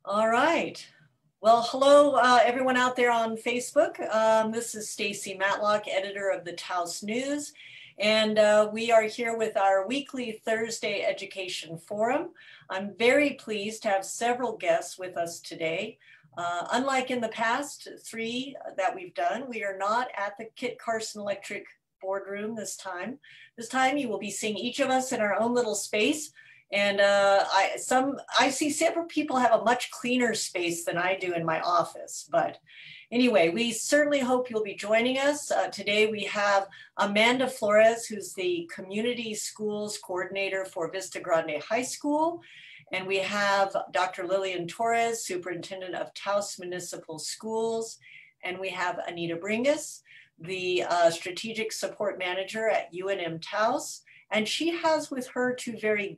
All right. Well, hello, everyone out there on Facebook. This is Staci Matlock, editor of the Taos News, and we are here with our weekly Thursday Education Forum. I'm very pleased to have several guests with us today. Unlike in the past three that we've done, we are not at the Kit Carson Electric boardroom this time. This time you will be seeing each of us in our own little space. And I see several people have a much cleaner space than I do in my office. But anyway, we certainly hope you'll be joining us. Today we have Amanda Flores, who's the Community Schools Coordinator for Vista Grande High School. And we have Dr. Lillian Torrez, Superintendent of Taos Municipal Schools. And we have Anita Bingas, the Strategic Support Manager at UNM Taos. And she has with her two very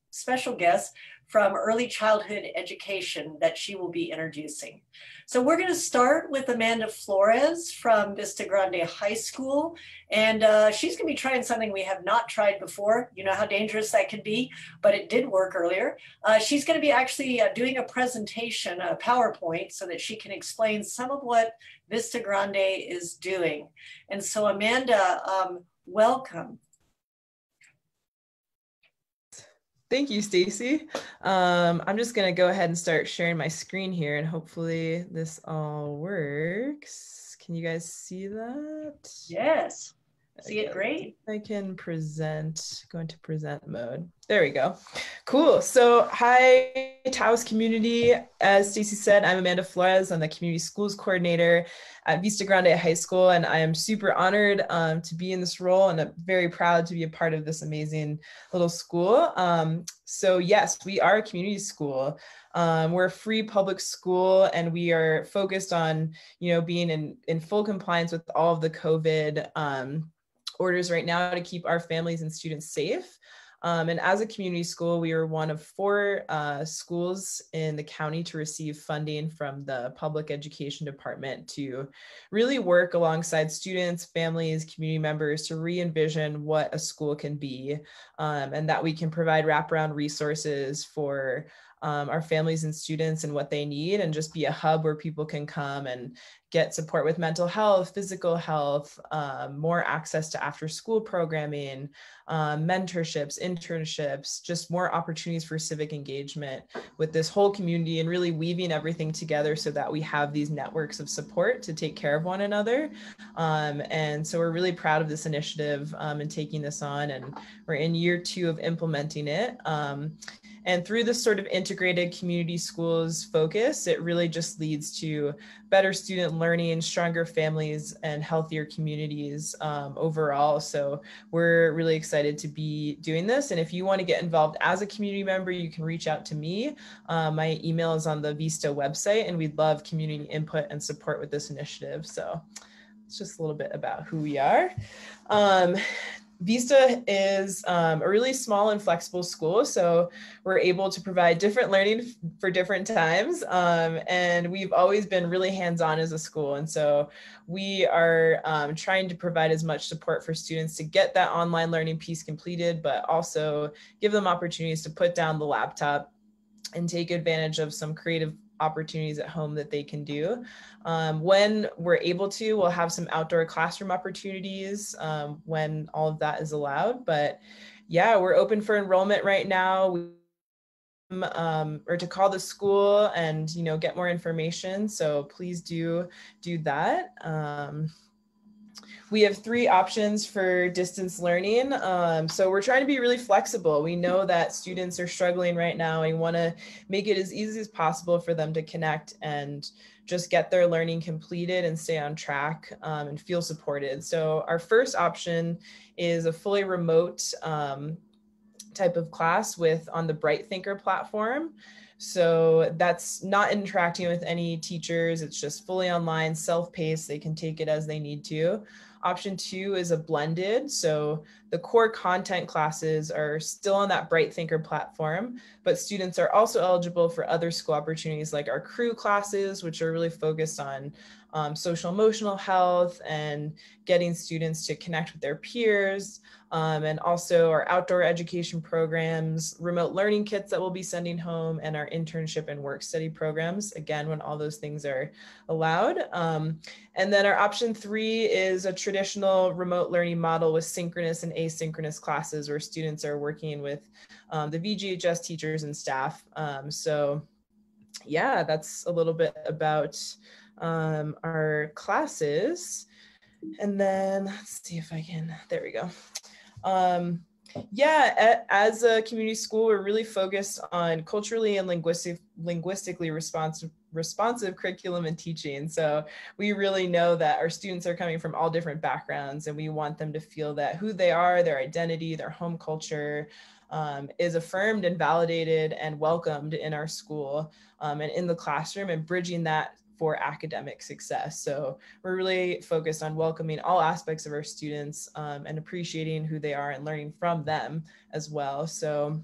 special guests from early childhood education that she will be introducing. So we're going to start with Amanda Flores from Vista Grande High School. And she's going to be trying something we have not tried before. You know how dangerous that can be, but it did work earlier. She's going to be actually doing a presentation, a PowerPoint, so that she can explain some of what Vista Grande is doing. And so Amanda, welcome. Thank you, Staci. I'm just going to go ahead and start sharing my screen here, and hopefully this all works. Can you guys see that? Yes. See it great. I can present, go into present mode. There we go. Cool. So hi, Taos community. As Staci said, I'm Amanda Flores. I'm the Community Schools Coordinator at Vista Grande High School, and I am super honored to be in this role, and I'm very proud to be a part of this amazing little school. So yes, we are a community school. We're a free public school, and we are focused on, being in full compliance with all of the COVID orders right now to keep our families and students safe. And as a community school, we are one of 4 schools in the county to receive funding from the public education department to really work alongside students, families, community members to re-envision what a school can be, and that we can provide wraparound resources for our families and students and what they need, and just be a hub where people can come and get support with mental health, physical health, more access to after school programming, mentorships, internships, just more opportunities for civic engagement with this whole community, and really weaving everything together so that we have these networks of support to take care of one another. And so we're really proud of this initiative and taking this on, and we're in year 2 of implementing it. And through this sort of integrated community schools focus, it really just leads to better student learning, stronger families, and healthier communities overall. So we're really excited to be doing this. And if you want to get involved as a community member, you can reach out to me. My email is on the Vista website, and we'd love community input and support with this initiative. So it's just a little bit about who we are. Vista is a really small and flexible school, so we're able to provide different learning for different times, and we've always been really hands-on as a school, and so we are trying to provide as much support for students to get that online learning piece completed, but also give them opportunities to put down the laptop and take advantage of some creative opportunities at home that they can do. When we're able to, we'll have some outdoor classroom opportunities when all of that is allowed. But yeah, we're open for enrollment right now, or to call the school and get more information. So please do that. We have 3 options for distance learning. So we're trying to be really flexible. We know that students are struggling right now, and we want to make it as easy as possible for them to connect and just get their learning completed and stay on track and feel supported. So our first option is a fully remote type of class on the Bright Thinker platform. So that's not interacting with any teachers. It's just fully online, self-paced. They can take it as they need to. Option 2 is a blended. So the core content classes are still on that Bright Thinker platform, but students are also eligible for other school opportunities like our crew classes, which are really focused on social emotional health and getting students to connect with their peers, and also our outdoor education programs, remote learning kits that we'll be sending home, and our internship and work study programs, again, when all those things are allowed. And then our option 3 is a traditional remote learning model with synchronous and asynchronous classes where students are working with the VGHS teachers and staff. So yeah, that's a little bit about our classes. And then let's see if I can, there we go. Yeah, as a community school, we're really focused on culturally and linguistically responsive curriculum and teaching. So we really know that our students are coming from all different backgrounds, and we want them to feel that who they are, their identity, their home culture is affirmed and validated and welcomed in our school and in the classroom, and bridging that for academic success. So we're really focused on welcoming all aspects of our students and appreciating who they are and learning from them as well. So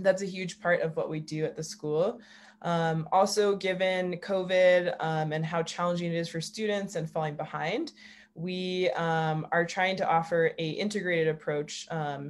that's a huge part of what we do at the school. Also, given COVID and how challenging it is for students and falling behind, we are trying to offer an integrated approach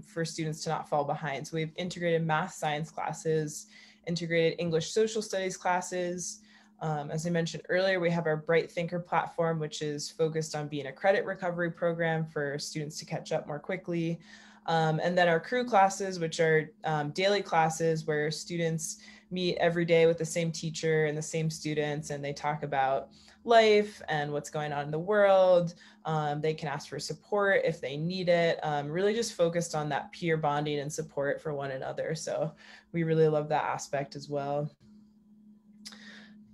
for students to not fall behind. So we've integrated math science classes, integrated English social studies classes. As I mentioned earlier, we have our Bright Thinker platform, which is focused on being a credit recovery program for students to catch up more quickly. And then our crew classes, which are daily classes where students meet every day with the same teacher and the same students, and they talk about life and what's going on in the world. They can ask for support if they need it, really just focused on that peer bonding and support for one another. So we really love that aspect as well.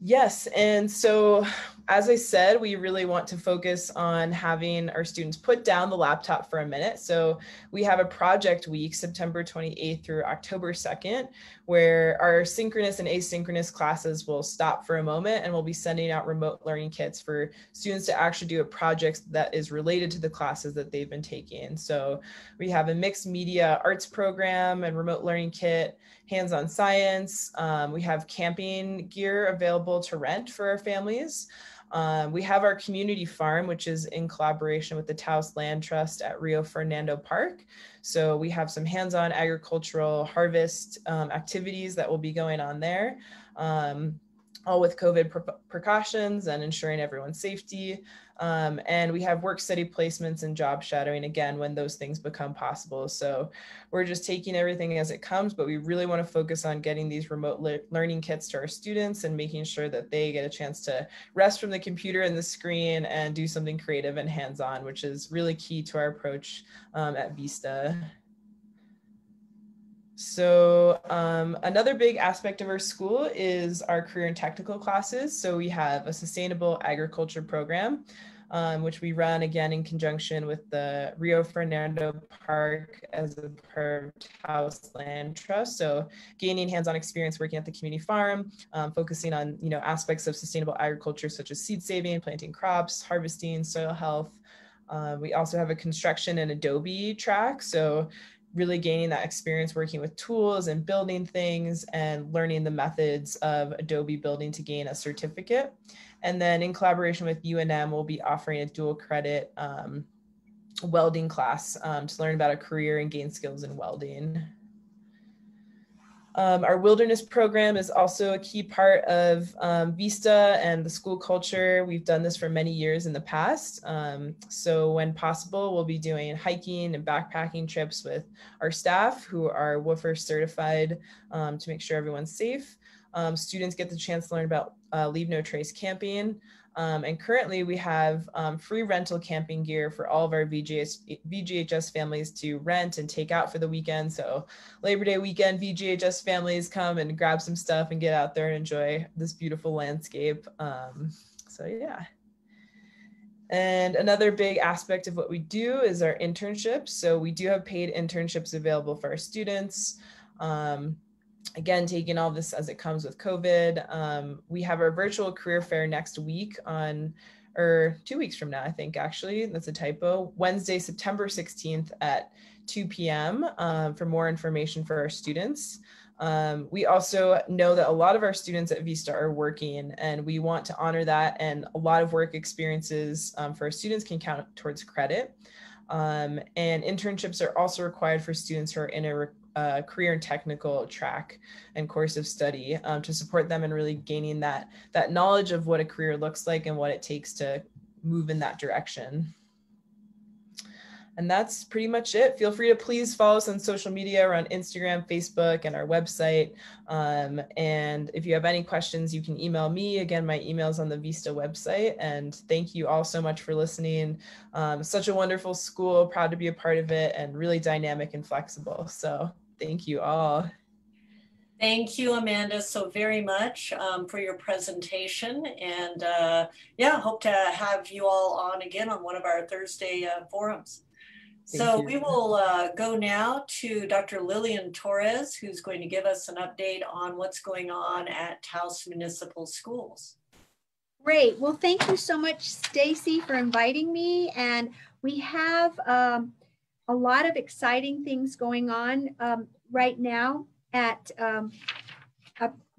Yes, and so as I said, we really want to focus on having our students put down the laptop for a minute. So we have a project week, September 28th through October 2nd, where our synchronous and asynchronous classes will stop for a moment, and we'll be sending out remote learning kits for students to actually do a project that is related to the classes that they've been taking. So we have a mixed media arts program and remote learning kit, hands-on science. We have camping gear available to rent for our families. We have our community farm, which is in collaboration with the Taos Land Trust at Rio Fernando Park. So we have some hands-on agricultural harvest activities that will be going on there, all with COVID precautions and ensuring everyone's safety. And we have work study placements and job shadowing, again, when those things become possible. So we're just taking everything as it comes, but we really want to focus on getting these remote learning kits to our students and making sure that they get a chance to rest from the computer and the screen and do something creative and hands-on, which is really key to our approach at Vista. So another big aspect of our school is our career and technical classes. So we have a sustainable agriculture program, which we run again in conjunction with the Rio Fernando Park as a part of Taos Land Trust. So gaining hands-on experience working at the community farm, focusing on aspects of sustainable agriculture such as seed saving, planting crops, harvesting, soil health. We also have a construction and Adobe track. So really gaining that experience working with tools and building things and learning the methods of Adobe building to gain a certificate. And then in collaboration with UNM, we'll be offering a dual credit welding class to learn about a career and gain skills in welding. Our wilderness program is also a key part of Vista and the school culture. We've done this for many years in the past. So when possible, we'll be doing hiking and backpacking trips with our staff who are WWOOFer certified to make sure everyone's safe. Students get the chance to learn about Leave No Trace camping. And currently we have free rental camping gear for all of our VGHS families to rent and take out for the weekend. So Labor Day weekend, VGHS families come and grab some stuff and get out there and enjoy this beautiful landscape. So yeah. And another big aspect of what we do is our internships. So we do have paid internships available for our students. Again, taking all this as it comes with COVID. We have our virtual career fair next week on or 2 weeks from now, I think, actually, that's a typo, Wednesday, September 16th at 2 p.m. For more information for our students. We also know that a lot of our students at Vista are working, and we want to honor that, and a lot of work experiences for our students can count towards credit. And internships are also required for students who are in a career and technical track and course of study to support them in really gaining that knowledge of what a career looks like and what it takes to move in that direction. And that's pretty much it. Feel free to please follow us on social media, around Instagram, Facebook, and our website. And if you have any questions, you can email me. Again, my email is on the Vista website. And thank you all so much for listening. Such a wonderful school, proud to be a part of it, and really dynamic and flexible. So thank you all. Thank you, Amanda, so very much for your presentation. And yeah, hope to have you all on again on one of our Thursday forums. So we will go now to Dr. Lillian Torrez, who's going to give us an update on what's going on at Taos Municipal Schools. Great. Well, thank you so much, Staci, for inviting me. And we have a lot of exciting things going on right now at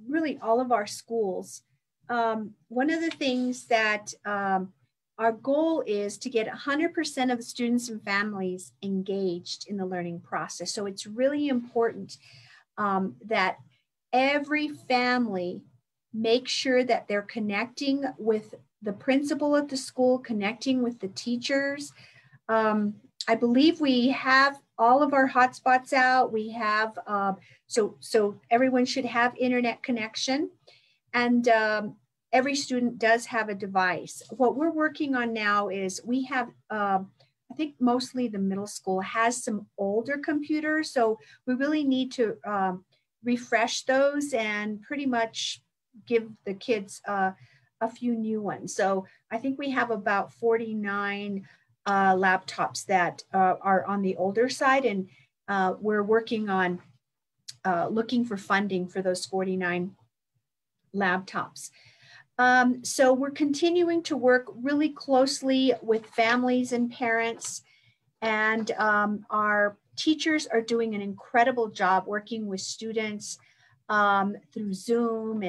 really all of our schools. One of the things that our goal is to get 100% of the students and families engaged in the learning process. So it's really important that every family make sure that they're connecting with the principal at the school, connecting with the teachers. I believe we have all of our hotspots out. We have, so everyone should have internet connection. And every student does have a device. What we're working on now is we have, I think mostly the middle school has some older computers. So we really need to refresh those and pretty much give the kids a few new ones. So I think we have about 49 laptops that are on the older side, and we're working on looking for funding for those 49 laptops. So we're continuing to work really closely with families and parents, and our teachers are doing an incredible job working with students through Zoom,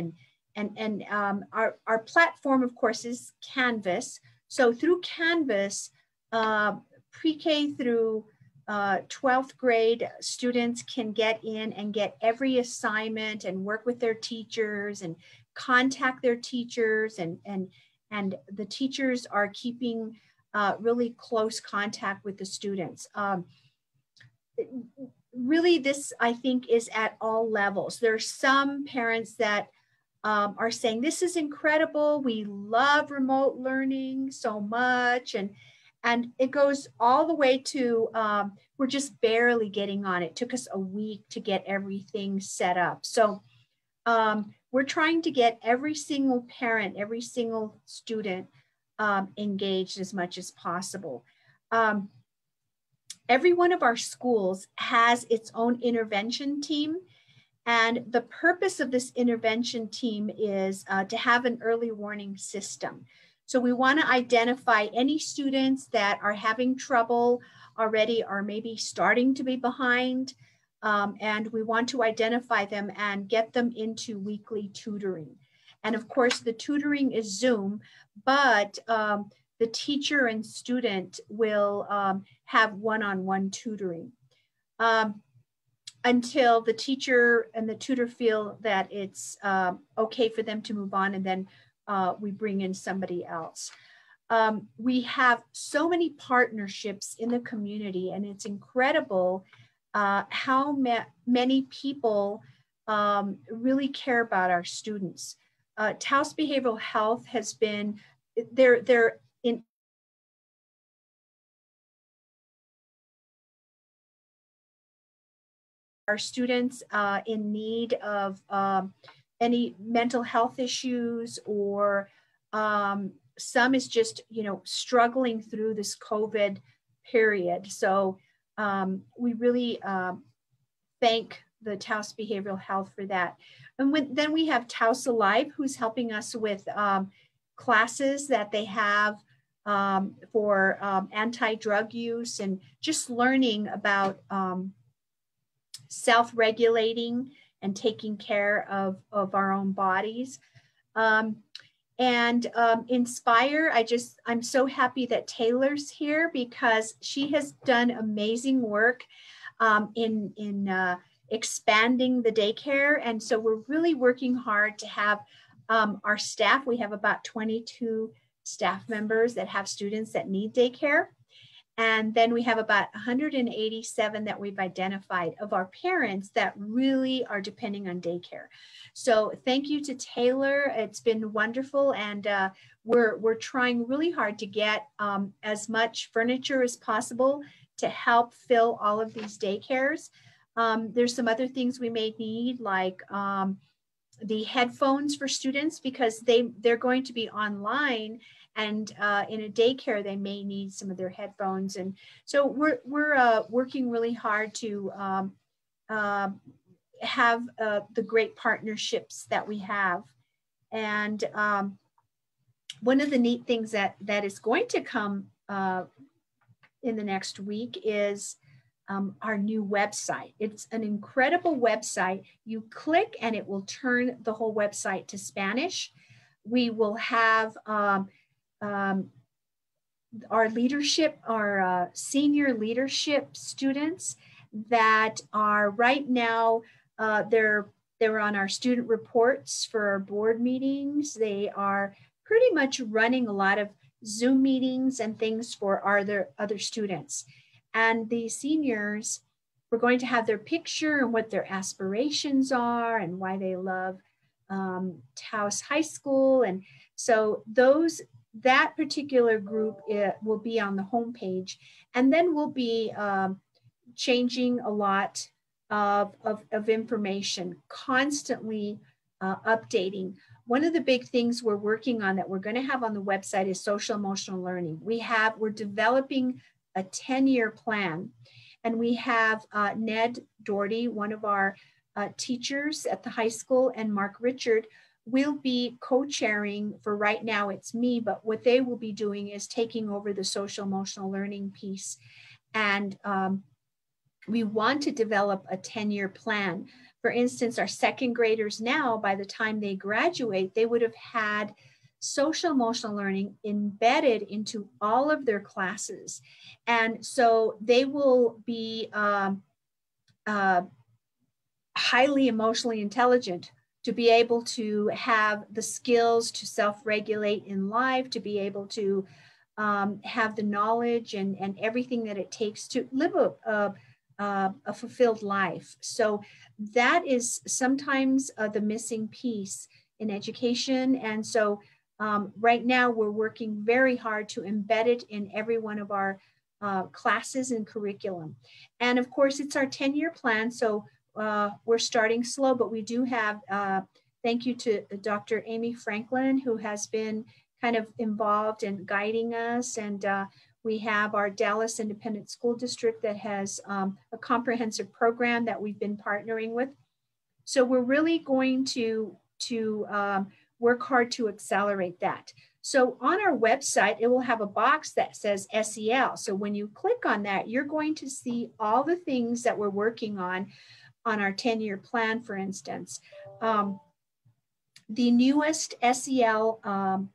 and our platform, of course, is Canvas. So through Canvas, pre-K through 12th grade students can get in and get every assignment and work with their teachers and contact their teachers, and the teachers are keeping really close contact with the students. Really, this, I think, is at all levels. There are some parents that are saying, this is incredible. We love remote learning so much. And it goes all the way to, we're just barely getting on. It took us a week to get everything set up. So we're trying to get every single parent, every single student engaged as much as possible. Every one of our schools has its own intervention team. And the purpose of this intervention team is to have an early warning system. So we want to identify any students that are having trouble already or maybe starting to be behind. And we want to identify them and get them into weekly tutoring. And of course, the tutoring is Zoom, but the teacher and student will have one-on-one tutoring until the teacher and the tutor feel that it's okay for them to move on, and then we bring in somebody else. We have so many partnerships in the community, and it's incredible how many people really care about our students. Taos Behavioral Health has been, they're in our students in need of any mental health issues, or some is just, struggling through this COVID period. So we really thank the Taos Behavioral Health for that. And then we have Taos Alive, who's helping us with classes that they have for anti-drug use, and just learning about self-regulating and taking care of our own bodies. In Speyer, I'm so happy that Taylor's here, because she has done amazing work in expanding the daycare. And so we're really working hard to have our staff. We have about 22 staff members that have students that need daycare. And then we have about 187 that we've identified of our parents that really are depending on daycare. So thank you to Taylor. It's been wonderful. And we're trying really hard to get as much furniture as possible to help fill all of these daycares. There's some other things we may need, like the headphones for students, because they're going to be online, and in a daycare they may need some of their headphones. And so we're working really hard to have the great partnerships that we have. And one of the neat things that is going to come in the next week is our new website. It's an incredible website. You click and it will turn the whole website to Spanish. We will have our leadership, our senior leadership students that are right now, they're on our student reports for our board meetings. They are pretty much running a lot of Zoom meetings and things for our other students. And the seniors, we're going to have their picture and what their aspirations are and why they love Taos High School. And so that particular group will be on the homepage. And then we'll be changing a lot of information, constantly updating. One of the big things we're working on that we're going to have on the website is social emotional learning. We're developing a 10-year plan, and we have Ned Doherty, one of our teachers at the high school, and Mark Richard will be co-chairing. For right now it's me, but what they will be doing is taking over the social emotional learning piece. And we want to develop a 10-year plan. For instance, our second graders now, by the time they graduate, they would have had social emotional learning embedded into all of their classes. And so they will be highly emotionally intelligent, to be able to have the skills to self-regulate in life, to be able to have the knowledge and everything that it takes to live a fulfilled life. So that is sometimes the missing piece in education. And so right now we're working very hard to embed it in every one of our classes and curriculum. And of course, it's our 10-year plan. So we're starting slow, but we do have, thank you to Dr. Amy Franklin, who has been kind of involved in guiding us. And we have our Dallas Independent School District that has a comprehensive program that we've been partnering with. So we're really going to work hard to accelerate that. So on our website, it will have a box that says SEL. So when you click on that, you're going to see all the things that we're working on our 10-year plan, for instance. The newest SEL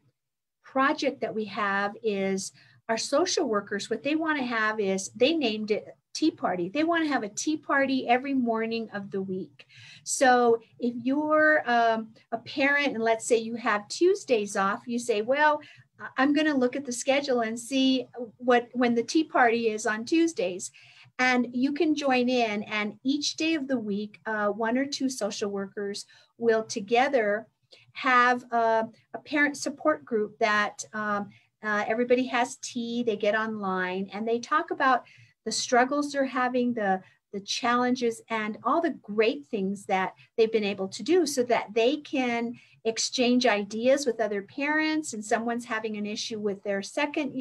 project that we have is our social workers. What they want to have is, they named it tea party. They want to have a tea party every morning of the week. So if you're a parent and let's say you have Tuesdays off, you say, well, I'm going to look at the schedule and see when the tea party is on Tuesdays. And you can join in, and each day of the week, 1 or 2 social workers will together have a parent support group that everybody has tea, they get online, and they talk about the struggles they're having, the challenges, and all the great things that they've been able to do, so that they can exchange ideas with other parents. And someone's having an issue with their second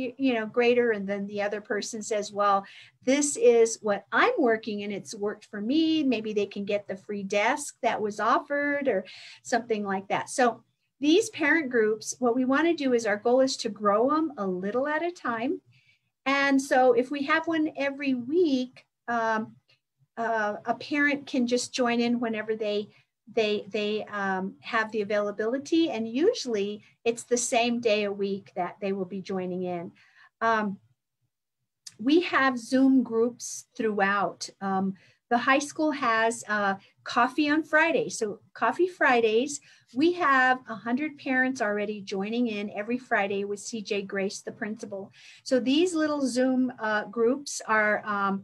grader, and then the other person says, well, this is what I'm working and it's worked for me. Maybe they can get the free desk that was offered or something like that. So these parent groups, what we want to do is our goal is to grow them a little at a time. And so if we have one every week, a parent can just join in whenever they have the availability, and usually it's the same day a week that they will be joining in. We have Zoom groups throughout. The high school has Coffee on Friday. So Coffee Fridays, we have 100 parents already joining in every Friday with CJ Grace, the principal. So these little Zoom groups are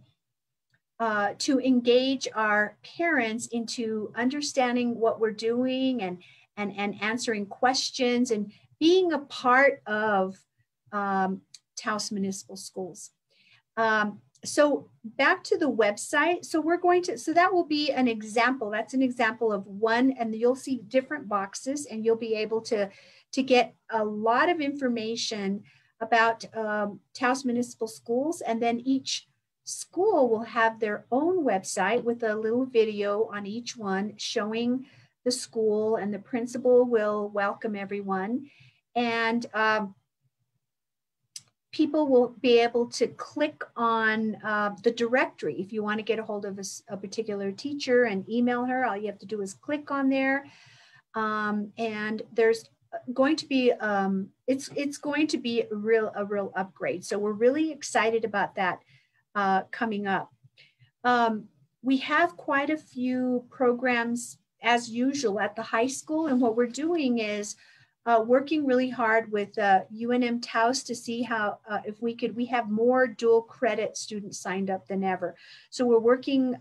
to engage our parents into understanding what we're doing and answering questions and being a part of Taos Municipal Schools. So back to the website. So we're going to, so that will be an example. That's an example of one, and you'll see different boxes, and you'll be able to get a lot of information about Taos Municipal Schools. And then each school will have their own website with a little video on each one showing the school, and the principal will welcome everyone. And people will be able to click on the directory. If you want to get a hold of a particular teacher and email her, all you have to do is click on there. And there's going to be, it's going to be a real upgrade. So we're really excited about that coming up. We have quite a few programs as usual at the high school. And what we're doing is working really hard with UNM Taos to see how, if we have more dual credit students signed up than ever. So we're working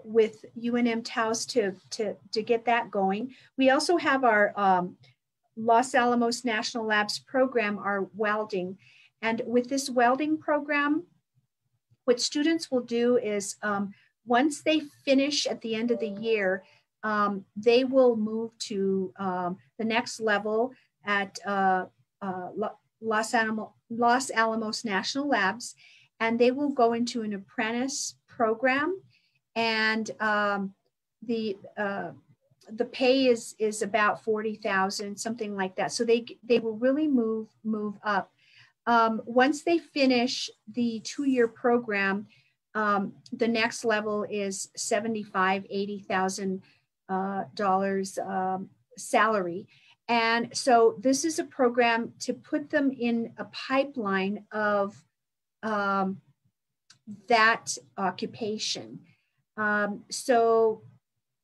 with UNM Taos to get that going. We also have our Los Alamos National Labs program, our welding. And with this welding program, what students will do is once they finish at the end of the year, they will move to the next level at Los Alamos National Labs, and they will go into an apprentice program, and the pay is about $40,000, something like that. So they will really move up. Once they finish the 2-year program, the next level is $75,000, $80,000 salary. And so this is a program to put them in a pipeline of that occupation. So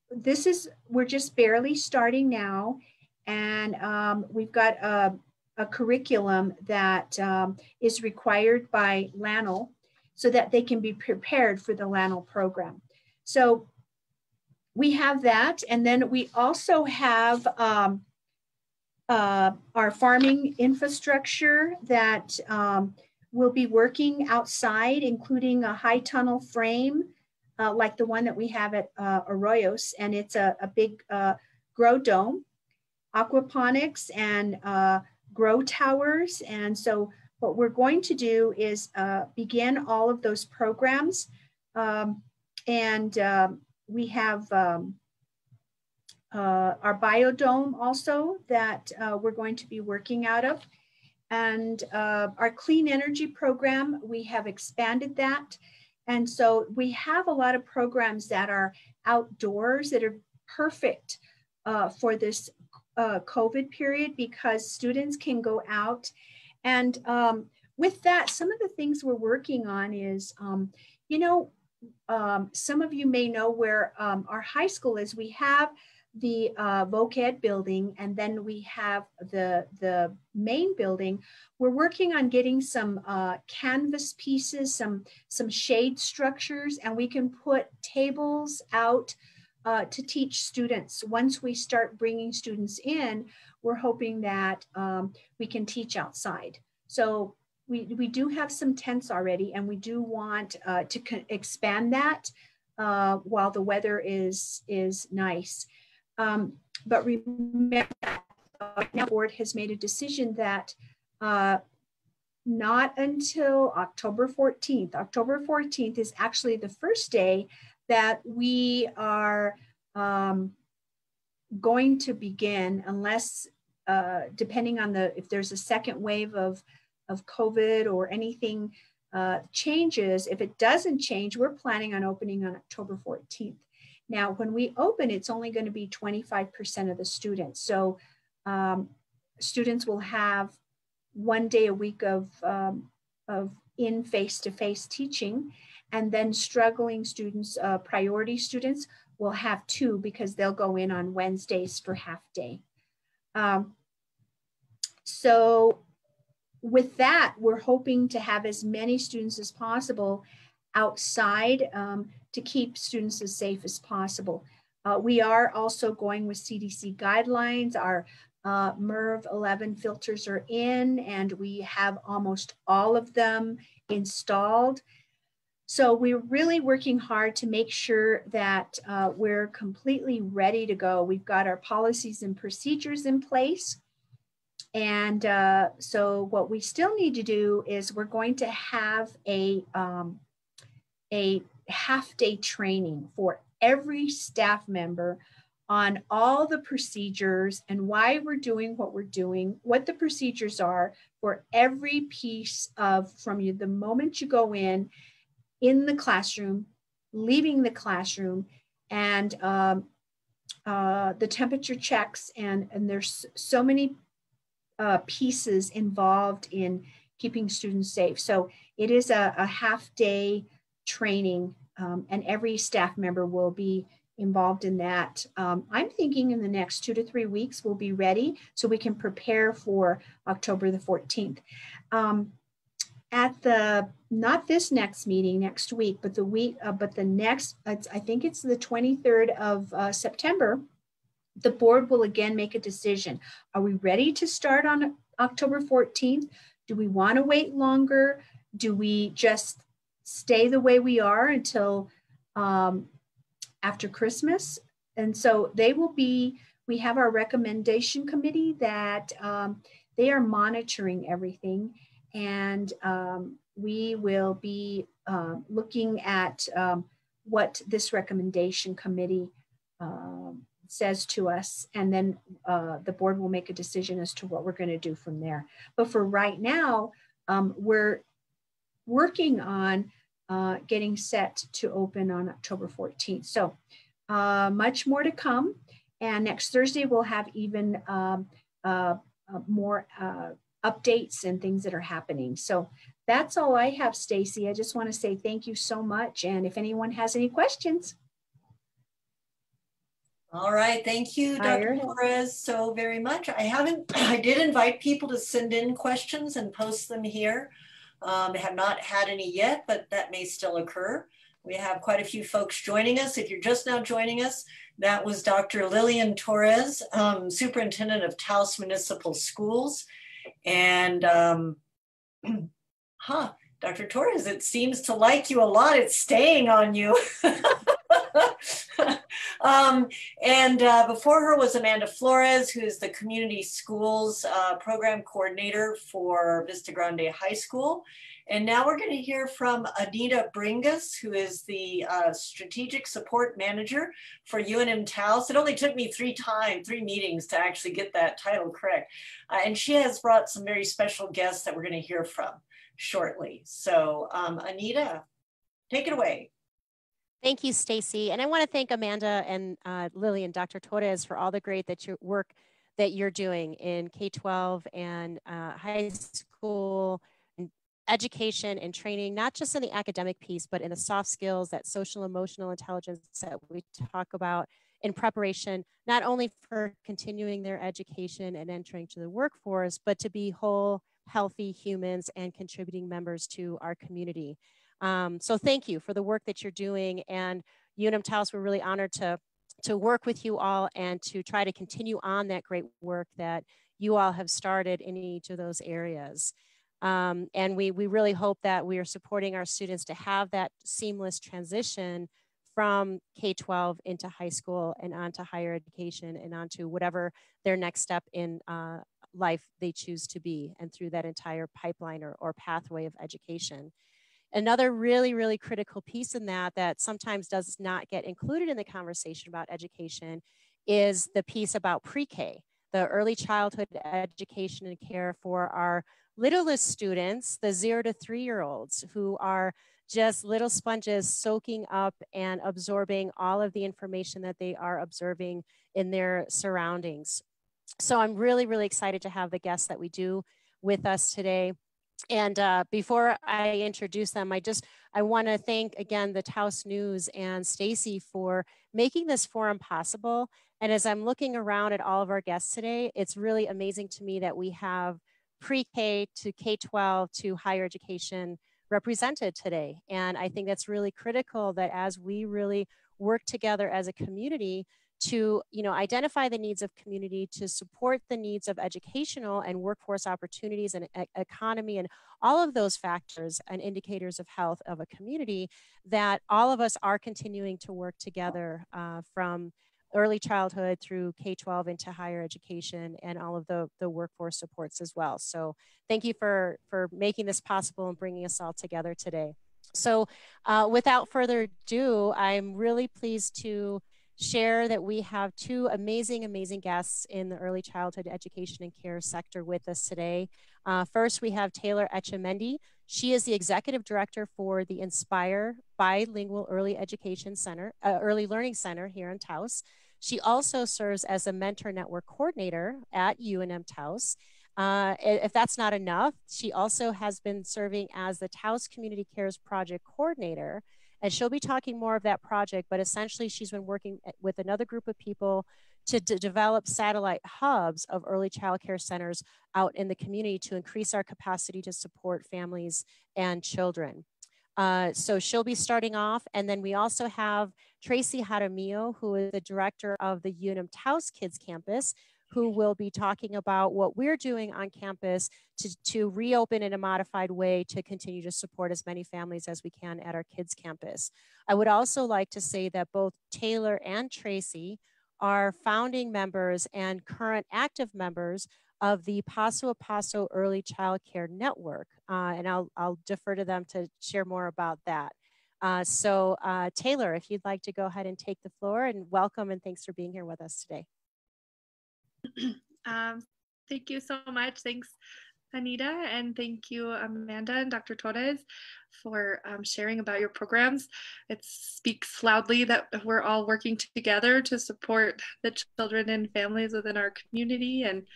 this is, we're just barely starting now. And we've got a curriculum that is required by LANL so that they can be prepared for the LANL program. So we have that. And then we also have our farming infrastructure that will be working outside, including a high tunnel frame like the one that we have at Arroyos. And it's a big grow dome, aquaponics, and grow towers. And so what we're going to do is begin all of those programs. We have our biodome also that we're going to be working out of. And our clean energy program, we have expanded that. And so we have a lot of programs that are outdoors that are perfect for this COVID period, because students can go out. And with that, some of the things we're working on is, some of you may know where our high school is. We have the Voc Ed building, and then we have the main building. We're working on getting some canvas pieces, some shade structures, and we can put tables out to teach students. Once we start bringing students in, we're hoping that we can teach outside. So we do have some tents already, and we do want to expand that while the weather is nice. But remember that the board has made a decision that not until October 14th. October 14th is actually the first day that we are going to begin unless, depending on if there's a second wave of COVID or anything changes. If it doesn't change, we're planning on opening on October 14th. Now, when we open, it's only going to be 25% of the students. So students will have 1 day a week of in face-to-face teaching, and then struggling students, priority students, will have 2 because they'll go in on Wednesdays for half day. So with that, we're hoping to have as many students as possible outside to keep students as safe as possible. We are also going with CDC guidelines. Our MERV 11 filters are in, and we have almost all of them installed. So we're really working hard to make sure that we're completely ready to go. We've got our policies and procedures in place. And so what we still need to do is we're going to have a half-day training for every staff member on all the procedures and why we're doing what we're doing, what the procedures are for every piece of, from you, the moment you go in the classroom, leaving the classroom, and the temperature checks, and there's so many pieces involved in keeping students safe. So it is a half-day training, and every staff member will be involved in that. I'm thinking in the next 2 to 3 weeks we'll be ready so we can prepare for October the 14th. At the, not this next meeting next week, but the week, but the next, I think it's the 23rd of September, the board will again make a decision. Are we ready to start on October 14th? Do we want to wait longer? Do we just stay the way we are until after Christmas? And so they will be, we have our recommendation committee that they are monitoring everything. And we will be looking at what this recommendation committee says to us, and then the board will make a decision as to what we're going to do from there. But for right now, we're working on getting set to open on October 14th. So much more to come. And next Thursday, we'll have even more updates and things that are happening. So that's all I have, Staci. I just want to say thank you so much. And if anyone has any questions. All right, thank you, Dr. Torres, so very much. I did invite people to send in questions and post them here. I have not had any yet, but that may still occur. We have quite a few folks joining us. If you're just now joining us, that was Dr. Lillian Torrez, Superintendent of Taos Municipal Schools. And, Dr. Torrez, it seems to like you a lot. It's staying on you. Before her was Amanda Flores, who is the Community Schools Program Coordinator for Vista Grande High School. And now we're going to hear from Anita Bingas, who is the Strategic Support Manager for UNM Taos. It only took me 3 meetings to actually get that title correct. And she has brought some very special guests that we're going to hear from shortly. So Anita, take it away. Thank you, Staci. And I want to thank Amanda and Lillian, Dr. Torres, for all the great work that you're doing in K-12 and high school education and training, not just in the academic piece, but in the soft skills, that social emotional intelligence that we talk about in preparation, not only for continuing their education and entering to the workforce, but to be whole, healthy humans and contributing members to our community. So thank you for the work that you're doing, and UNM Taos, we're really honored to work with you all and to try to continue on that great work that you all have started in each of those areas. And we really hope that we are supporting our students to have that seamless transition from K-12 into high school and onto higher education and onto whatever their next step in life they choose to be, and through that entire pipeline or pathway of education. Another really, really critical piece in that sometimes does not get included in the conversation about education is the piece about pre-K, the early childhood education and care for our littlest students, the 0 to 3-year-olds, who are just little sponges soaking up and absorbing all of the information that they are observing in their surroundings. So I'm really, really excited to have the guests that we do with us today. And before I introduce them, I want to thank again the Taos News and Staci for making this forum possible. And as I'm looking around at all of our guests today, it's really amazing to me that we have pre-K to K-12 to higher education represented today. And I think that's really critical, that as we really work together as a community to identify the needs of community, to support the needs of educational and workforce opportunities and economy and all of those factors and indicators of health of a community, that all of us are continuing to work together from early childhood through K-12 into higher education and all of the workforce supports as well. So thank you for making this possible and bringing us all together today. So without further ado, I'm really pleased to share that we have two amazing guests in the early childhood education and care sector with us today. First, we have Taylor Etchemendy. She is the executive director for the Speyer Bilingual Early Education Center, Early Learning Center here in Taos. She also serves as a mentor network coordinator at UNM Taos. If that's not enough, she also has been serving as the Taos Community Cares Project coordinator. And she'll be talking more of that project, but essentially she's been working with another group of people to develop satellite hubs of early child care centers out in the community to increase our capacity to support families and children. So she'll be starting off. And then we also have Tracy Jaramillo, who is the director of the UNM Taos Kids Campus, who will be talking about what we're doing on campus to reopen in a modified way to continue to support as many families as we can at our kids campus. I would also like to say that both Taylor and Tracy are founding members and current active members of the Paso Early Child Care Network. And I'll defer to them to share more about that. So Taylor, if you'd like to go ahead and take the floor, and welcome and thanks for being here with us today. Thank you so much. Thanks, Anita, and thank you, Amanda and Dr. Torrez, for sharing about your programs. It speaks loudly that we're all working together to support the children and families within our community, and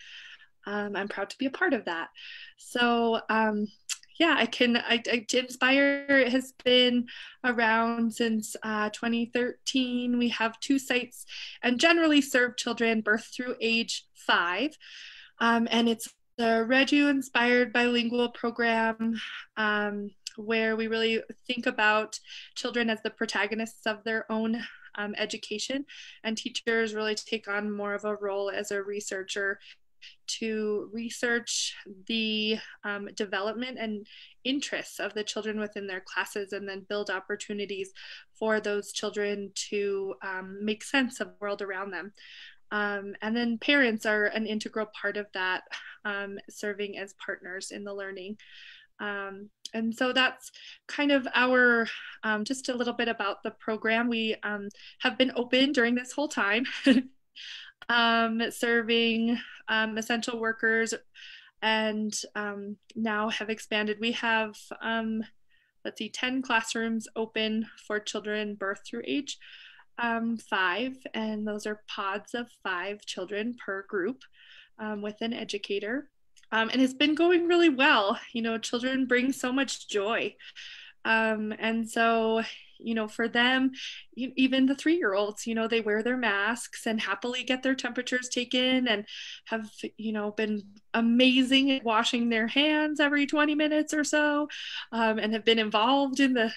I'm proud to be a part of that. So yeah, Speyer has been around since 2013. We have 2 sites and generally serve children birth through age 5. And it's the Redu-inspired bilingual program where we really think about children as the protagonists of their own education, and teachers really take on more of a role as a researcher to research the development and interests of the children within their classes, and then build opportunities for those children to make sense of the world around them. And then parents are an integral part of that, serving as partners in the learning. And so that's kind of our, just a little bit about the program. We have been open during this whole time. Serving essential workers, and now have expanded. We have, 10 classrooms open for children birth through age 5, and those are pods of 5 children per group with an educator. And it's been going really well. Children bring so much joy. And so, for them, even the 3-year-olds, they wear their masks and happily get their temperatures taken, and have, been amazing at washing their hands every 20 minutes or so, and have been involved in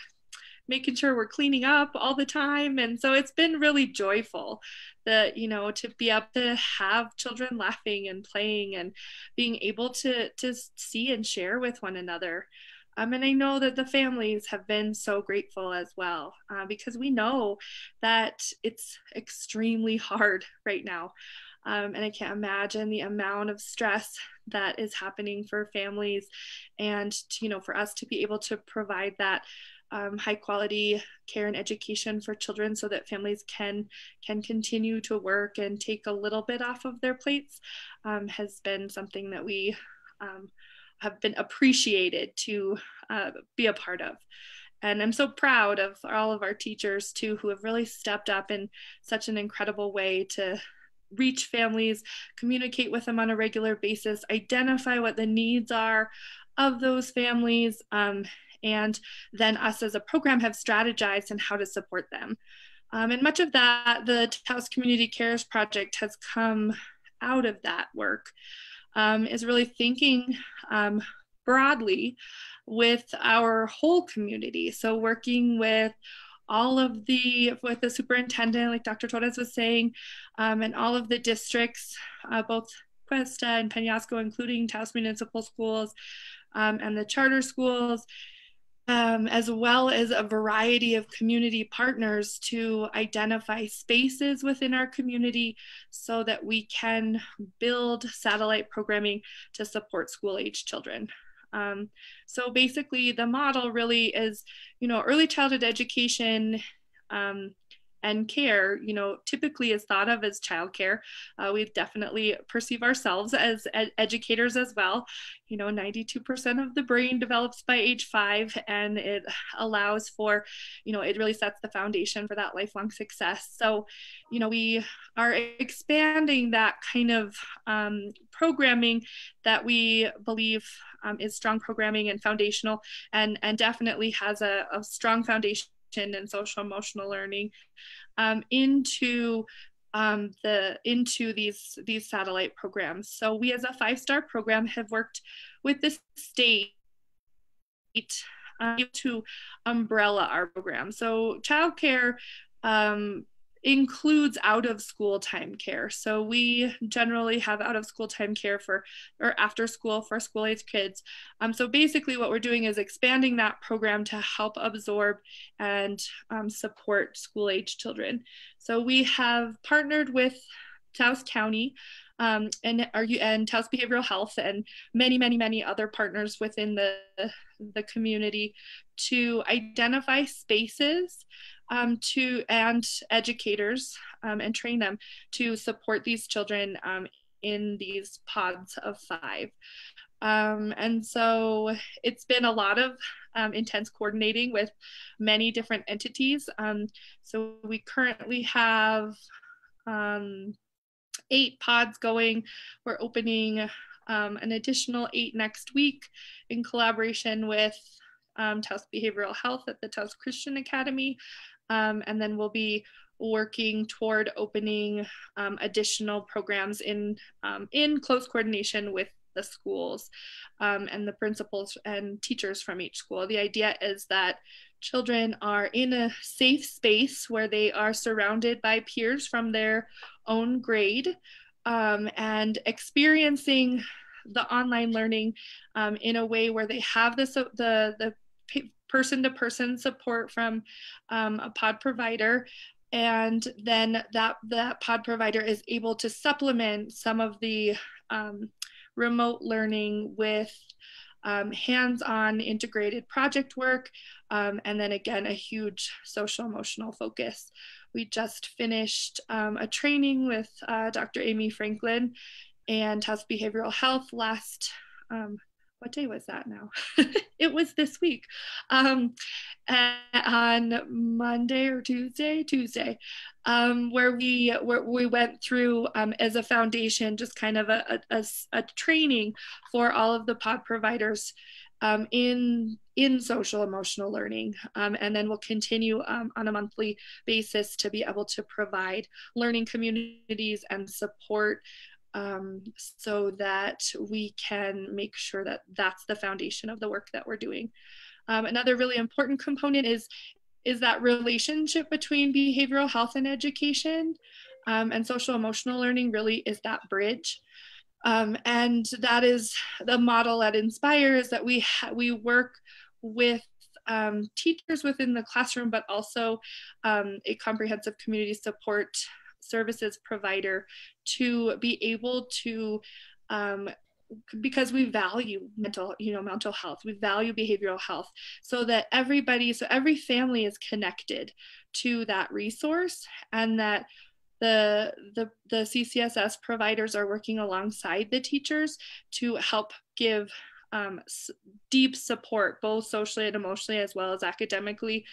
making sure we're cleaning up all the time. And so it's been really joyful that, to be able to have children laughing and playing and being able to see and share with one another. And I know that the families have been so grateful as well, because we know that it's extremely hard right now. And I can't imagine the amount of stress that is happening for families, and for us to be able to provide that high quality care and education for children so that families can continue to work and take a little bit off of their plates has been something that we have been appreciated to be a part of. And I'm so proud of all of our teachers too, who have really stepped up in such an incredible way to reach families, communicate with them on a regular basis, identify what the needs are of those families, and then us as a program have strategized on how to support them. And much of that, the Taos Community Cares Project has come out of that work, is really thinking broadly with our whole community. So working with all of with the superintendent, like Dr. Torrez was saying, and all of the districts, both Vista and Penasco, including Taos Municipal Schools and the charter schools, as well as a variety of community partners to identify spaces within our community so that we can build satellite programming to support school-age children. So basically the model really is, early childhood education and care, typically is thought of as childcare. We definitely perceive ourselves as educators as well. 92% of the brain develops by age 5, and it allows for, it really sets the foundation for that lifelong success. So, we are expanding that kind of programming that we believe is strong programming and foundational, and definitely has a strong foundation in social emotional learning into these satellite programs. So we as a 5-star program have worked with the state to umbrella our program. So childcare includes out of school time care. So we generally have out of school time care or after school for school age kids. So basically what we're doing is expanding that program to help absorb and support school age children. So we have partnered with Taos County and Taos Behavioral Health and many other partners within the community to identify spaces and educators and train them to support these children in these pods of 5. And so it's been a lot of intense coordinating with many different entities. So we currently have 8 pods going. We're opening an additional 8 next week in collaboration with Taos Behavioral Health at the Taos Christian Academy. And then we'll be working toward opening additional programs in close coordination with the schools and the principals and teachers from each school. The idea is that children are in a safe space where they are surrounded by peers from their own grade and experiencing the online learning in a way where they have the person-to-person support from a pod provider, and then that pod provider is able to supplement some of the remote learning with hands-on integrated project work, and then again a huge social emotional focus. We just finished a training with Dr. Amy Franklin and Taos Behavioral Health last what day was that now? It was this week. On Monday or Tuesday, where we went through as a foundation, just kind of a training for all of the pod providers in social emotional learning. And then we'll continue on a monthly basis to be able to provide learning communities and support so that we can make sure that that's the foundation of the work that we're doing. Another really important component is that relationship between behavioral health and education, and social emotional learning really is that bridge. And that is the model at Speyer, is that we work with teachers within the classroom, but also a comprehensive community support services provider to be able to because we value mental health, we value behavioral health, so that every family is connected to that resource, and that the CCSS providers are working alongside the teachers to help give deep support, both socially and emotionally, as well as academically,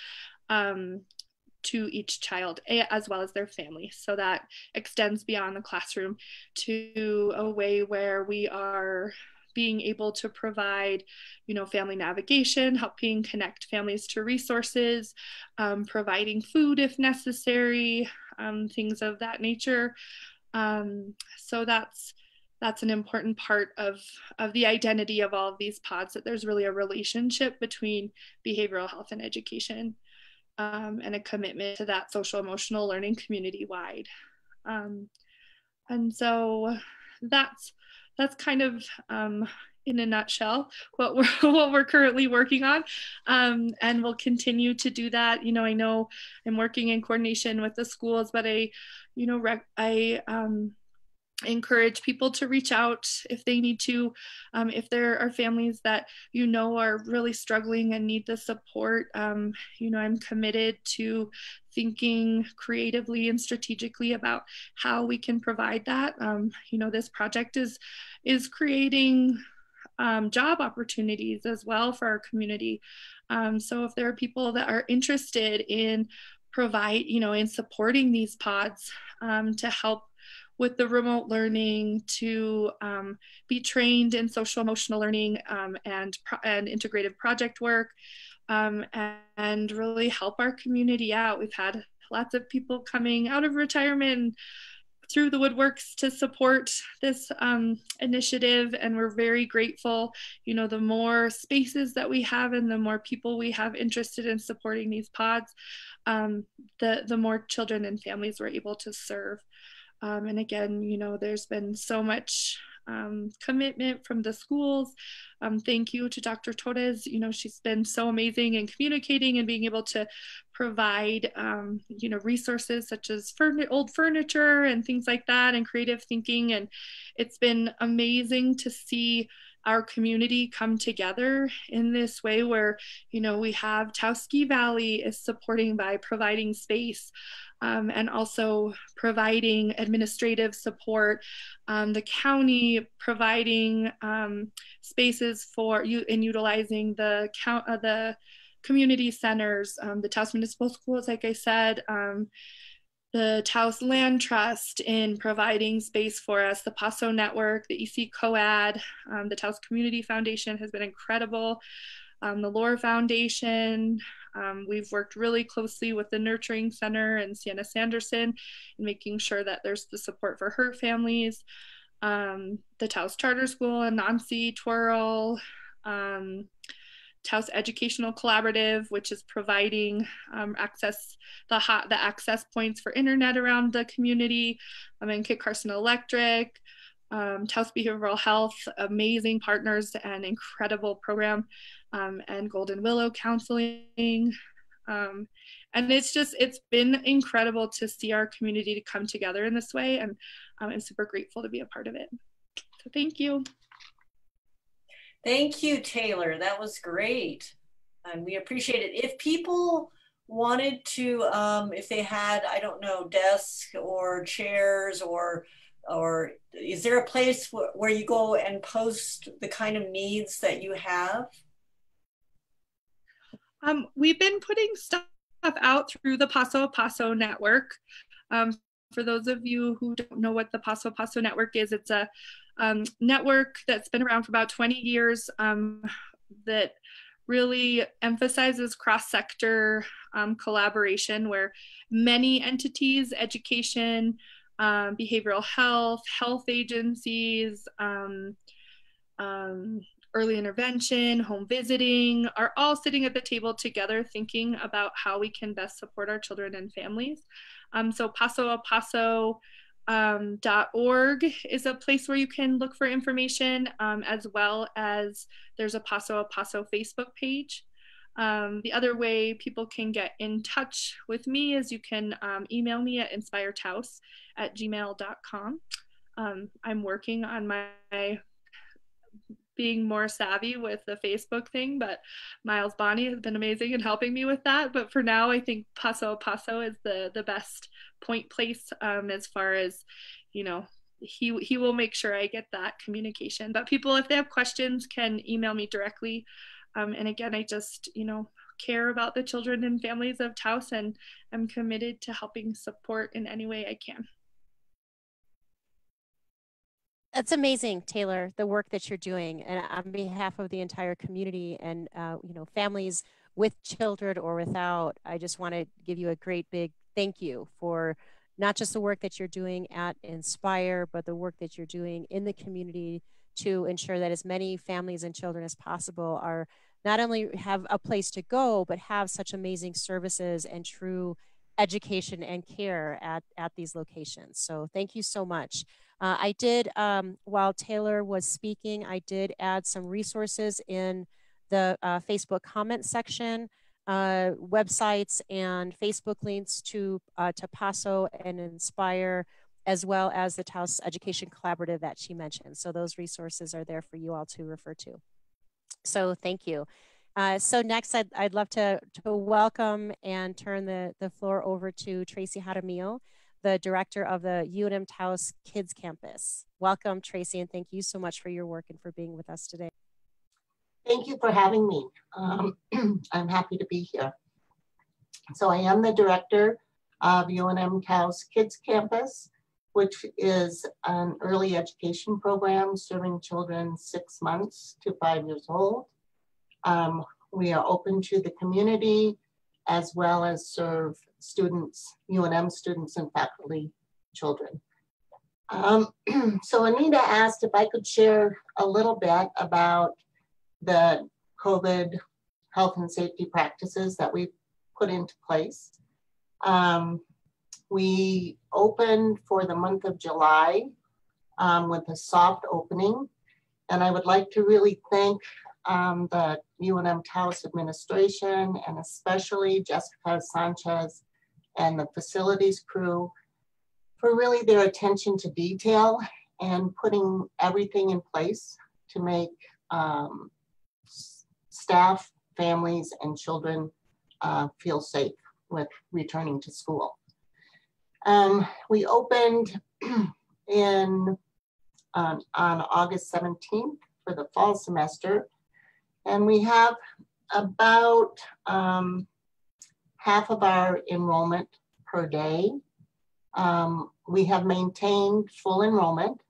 to each child, as well as their family. So that extends beyond the classroom to a way where we are being able to provide, family navigation, helping connect families to resources, providing food if necessary, things of that nature. So that's an important part of the identity of all of these pods, that there's really a relationship between behavioral health and education, and a commitment to that social emotional learning community-wide. And so that's kind of, in a nutshell, what we're currently working on, and we'll continue to do that. I know I'm working in coordination with the schools, but I encourage people to reach out if they need to, if there are families that are really struggling and need the support. I'm committed to thinking creatively and strategically about how we can provide that. This project is creating job opportunities as well for our community. So if there are people that are interested in in supporting these pods, to help with the remote learning, to be trained in social emotional learning, and integrative project work, and really help our community out. We've had lots of people coming out of retirement through the woodworks to support this initiative, and we're very grateful. The more spaces that we have and the more people we have interested in supporting these pods, the more children and families we're able to serve. And again, there's been so much commitment from the schools. Thank you to Dr. Torrez. She's been so amazing in communicating and being able to provide, resources such as old furniture and things like that, and creative thinking. And it's been amazing to see our community come together in this way, where, we have Taos Ski Valley is supporting by providing space, and also providing administrative support. The county providing spaces for utilizing the community centers, the Taos Municipal Schools, like I said, the Taos Land Trust in providing space for us, the Paso Network, the EC COAD, the Taos Community Foundation has been incredible, the Lore Foundation. We've worked really closely with the Nurturing Center and Sienna Sanderson in making sure that there's the support for her families. The Taos Charter School and Nancy Twirl, Taos Educational Collaborative, which is providing the access points for internet around the community, and Kit Carson Electric, Taos Behavioral Health, amazing partners and incredible program, and Golden Willow Counseling. And it's been incredible to see our community to come together in this way, and I'm super grateful to be a part of it. So thank you. Thank you, Taylor. That was great. And we appreciate it. If people wanted to, if they had, I don't know, desks or chairs, or is there a place where you go and post the kind of needs that you have? We've been putting stuff out through the Paso network. For those of you who don't know what the Paso network is, it's a network that's been around for about 20 years, that really emphasizes cross-sector collaboration, where many entities, education, behavioral health, health agencies, early intervention, home visiting, are all sitting at the table together thinking about how we can best support our children and families. So pasoapaso.org is a place where you can look for information, as well as there's a Paso Facebook page. The other way people can get in touch with me is you can email me at inspiretaos@gmail.com. I'm working on my being more savvy with the Facebook thing, but Miles Bonney has been amazing in helping me with that. But for now, I think Paso is the best point place as far as, you know, he will make sure I get that communication. But people, if they have questions, can email me directly. And again, I just, you know, care about the children and families of Taos, and I'm committed to helping support in any way I can. That's amazing, Taylor, the work that you're doing. And on behalf of the entire community and you know, families with children or without, I just want to give you a great big thank you for not just the work that you're doing at Speyer, but the work that you're doing in the community to ensure that as many families and children as possible are not only have a place to go, but have such amazing services and true education and care at these locations. So thank you so much. I did, while Taylor was speaking, I did add some resources in the Facebook comment section, websites and Facebook links to Paso and Speyer, as well as the Taos Education Collaborative that she mentioned. So those resources are there for you all to refer to. So thank you. So next, I'd love to welcome and turn the floor over to Tracy Jaramillo, the director of the UNM Taos Kids Campus. Welcome, Tracy, and thank you so much for your work and for being with us today. Thank you for having me. I'm happy to be here. So I am the director of UNM Taos Kids Campus, which is an early education program serving children 6 months to 5 years old. We are open to the community as well as serve students, UNM students and faculty children. So Anita asked if I could share a little bit about the COVID health and safety practices that we've put into place. We opened for the month of July with a soft opening. And I would like to really thank the UNM Taos administration and especially Jessica Sanchez and the facilities crew for really their attention to detail and putting everything in place to make staff, families, and children feel safe with returning to school. We opened on August 17th for the fall semester, and we have about half of our enrollment per day. We have maintained full enrollment,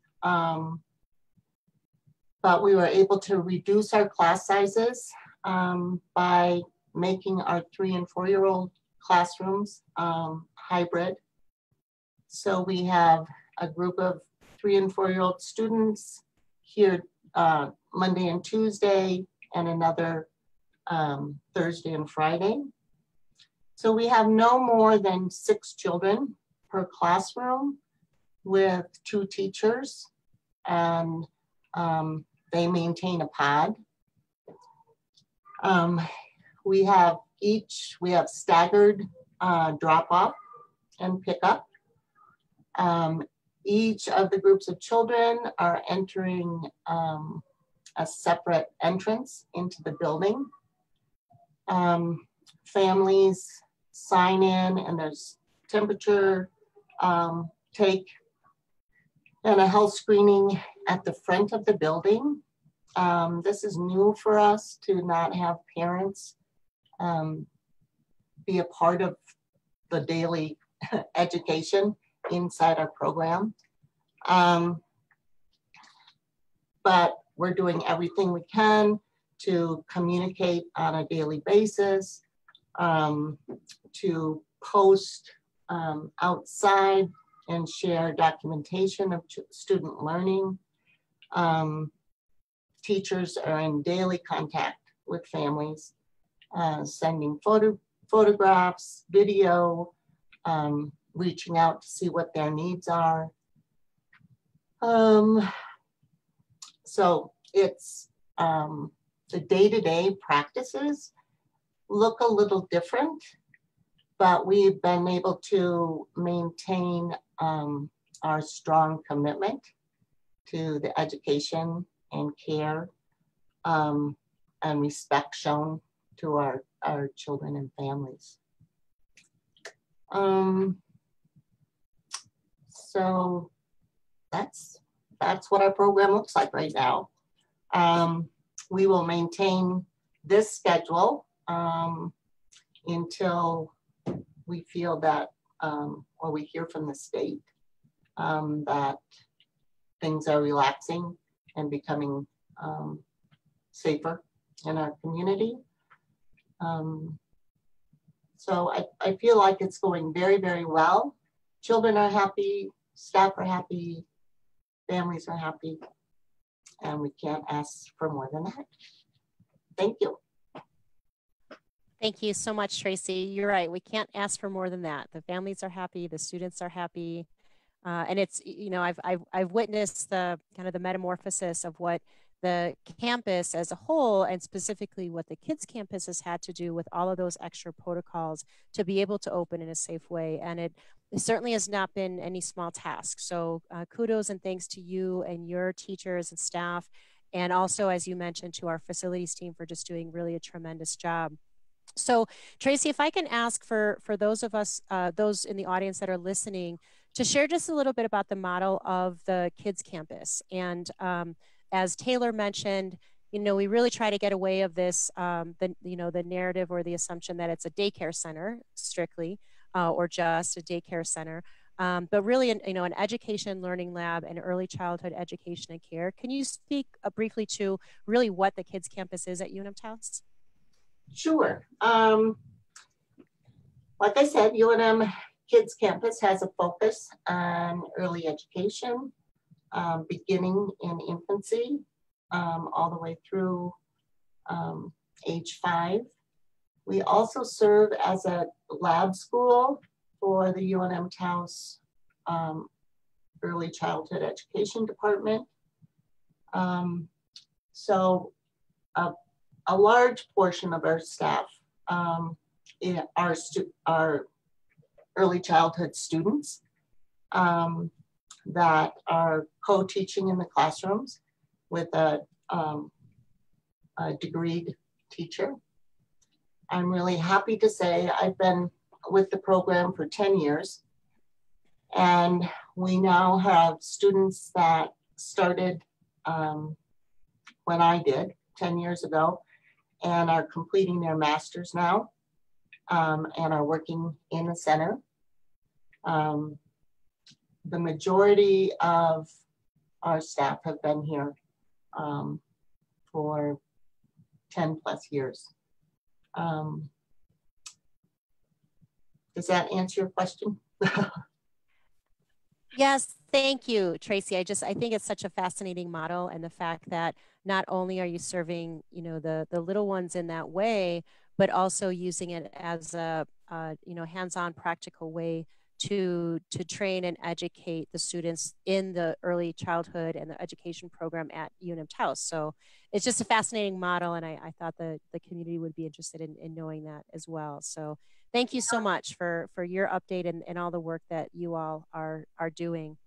but we were able to reduce our class sizes by making our 3- and 4-year-old classrooms hybrid. So we have a group of 3- and 4-year-old students here Monday and Tuesday, and another Thursday and Friday. So we have no more than 6 children per classroom with 2 teachers, and they maintain a pod. We have staggered drop-off and pick-up. Each of the groups of children are entering a separate entrance into the building. Families sign in, and there's temperature take and a health screening at the front of the building. This is new for us to not have parents be a part of the daily education inside our program. But we're doing everything we can to communicate on a daily basis, to post outside and share documentation of student learning. Teachers are in daily contact with families, sending photographs, video, reaching out to see what their needs are. So it's the day-to-day practices look a little different, but we've been able to maintain our strong commitment to the education and care and respect shown to our children and families. So that's what our program looks like right now. We will maintain this schedule until we feel that, or we hear from the state that things are relaxing and becoming safer in our community. So I feel like it's going very, very well. Children are happy, staff are happy, families are happy, and we can't ask for more than that. Thank you. Thank you so much, Tracy. You're right. We can't ask for more than that. The families are happy, the students are happy. And it's, you know, I've witnessed the kind of the metamorphosis of what the campus as a whole, and specifically what the kids campus has had to do with all of those extra protocols to be able to open in a safe way. And it certainly has not been any small task. So kudos and thanks to you and your teachers and staff. And also, as you mentioned, to our facilities team for just doing really a tremendous job. So Tracy, if I can ask for those of us, those in the audience that are listening, to share just a little bit about the model of the kids campus. And as Taylor mentioned, you know, we really try to get away of this, the narrative or the assumption that it's a daycare center strictly, or just a daycare center, but really, an education learning lab and early childhood education and care. Can you speak briefly to really what the kids campus is at UNM Taos? Sure. Like I said, UNM Kids Campus has a focus on early education, beginning in infancy, all the way through age 5. We also serve as a lab school for the UNM Taos Early Childhood Education Department. So a large portion of our staff are early childhood students that are co-teaching in the classrooms with a degreed teacher. I'm really happy to say I've been with the program for 10 years, and we now have students that started when I did 10 years ago and are completing their masters now, and are working in the center. The majority of our staff have been here for 10 plus years. Does that answer your question? Yes, thank you, Tracy. I think it's such a fascinating model, and the fact that not only are you serving, the little ones in that way, but also using it as a, hands-on practical way to train and educate the students in the early childhood and the education program at UNM Taos. So it's just a fascinating model, and I thought the community would be interested in knowing that as well. So thank you so much for your update and all the work that you all are doing.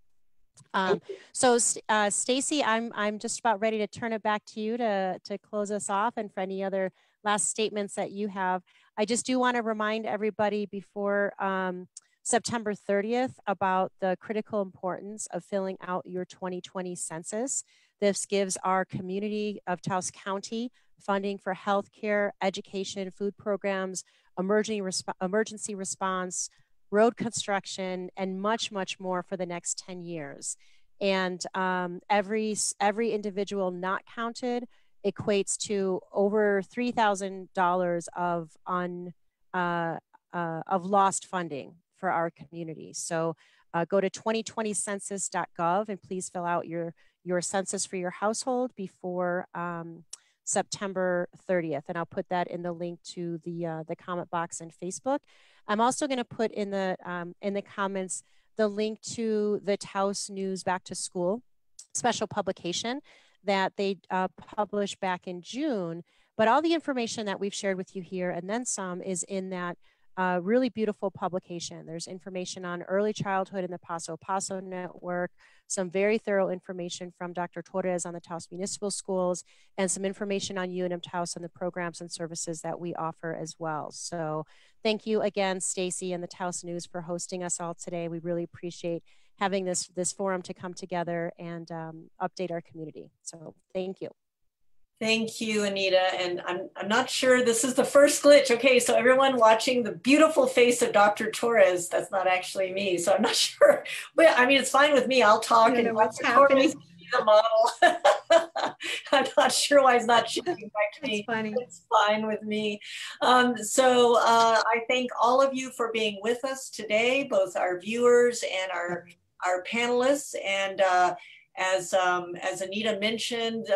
So Staci, I'm just about ready to turn it back to you to close us off, and for any other last statements that you have. I just do want to remind everybody before September 30th about the critical importance of filling out your 2020 census. This gives our community of Taos County funding for healthcare, education, food programs, emergency response, road construction, and much, much more for the next 10 years. And every individual not counted equates to over $3,000 of lost funding for our community. So go to 2020census.gov and please fill out your census for your household before September 30th. And I'll put that in the link to the comment box in Facebook. I'm also going to put in the comments the link to the Taos News Back to School special publication that they published back in June. But all the information that we've shared with you here and then some is in that really beautiful publication. There's information on early childhood in the Paso network, some very thorough information from Dr. Torrez on the Taos Municipal Schools, and some information on UNM Taos and the programs and services that we offer as well. So thank you again, Staci and the Taos News, for hosting us all today. We really appreciate having this forum to come together and update our community. So thank you. Thank you, Anita. And I'm not sure, this is the first glitch. Okay, so everyone watching the beautiful face of Dr. Torrez, that's not actually me, so I'm not sure. But I mean, it's fine with me. I'll talk and Dr. Torrez will be the model. I'm not sure why he's not shooting back to me. Funny. It's fine with me. So I thank all of you for being with us today, both our viewers and our panelists. And as Anita mentioned,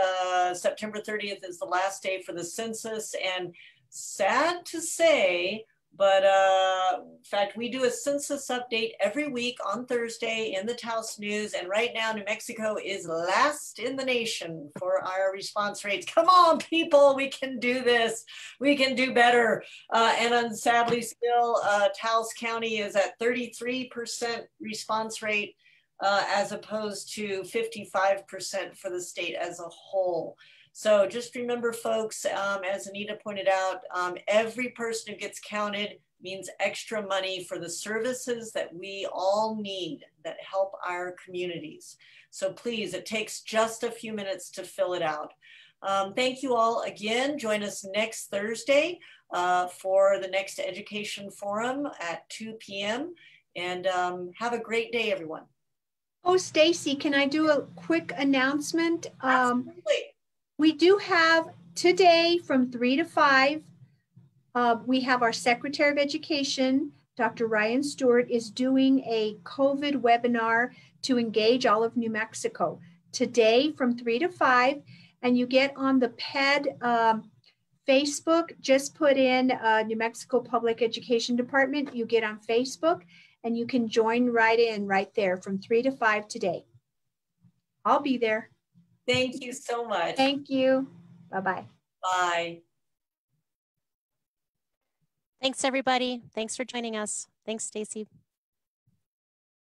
September 30th is the last day for the census, and sad to say, but in fact, we do a census update every week on Thursday in the Taos News, and right now New Mexico is last in the nation for our response rates. Come on, people, we can do this. We can do better. And sadly still, Taos County is at 33% response rate, as opposed to 55% for the state as a whole. So just remember, folks, as Anita pointed out, every person who gets counted means extra money for the services that we all need that help our communities. So please, it takes just a few minutes to fill it out. Thank you all again. Join us next Thursday for the next Education Forum at 2 p.m. And have a great day, everyone. Oh, Staci, can I do a quick announcement? Absolutely. We do have today from 3 to 5, we have our Secretary of Education, Dr. Ryan Stewart, is doing a COVID webinar to engage all of New Mexico. Today from 3 to 5, and you get on the PED Facebook, just put in New Mexico Public Education Department, you get on Facebook, and you can join right there from 3 to 5 today. I'll be there. Thank you so much. Thank you. Bye-bye. Bye. Thanks, everybody. Thanks for joining us. Thanks, Staci.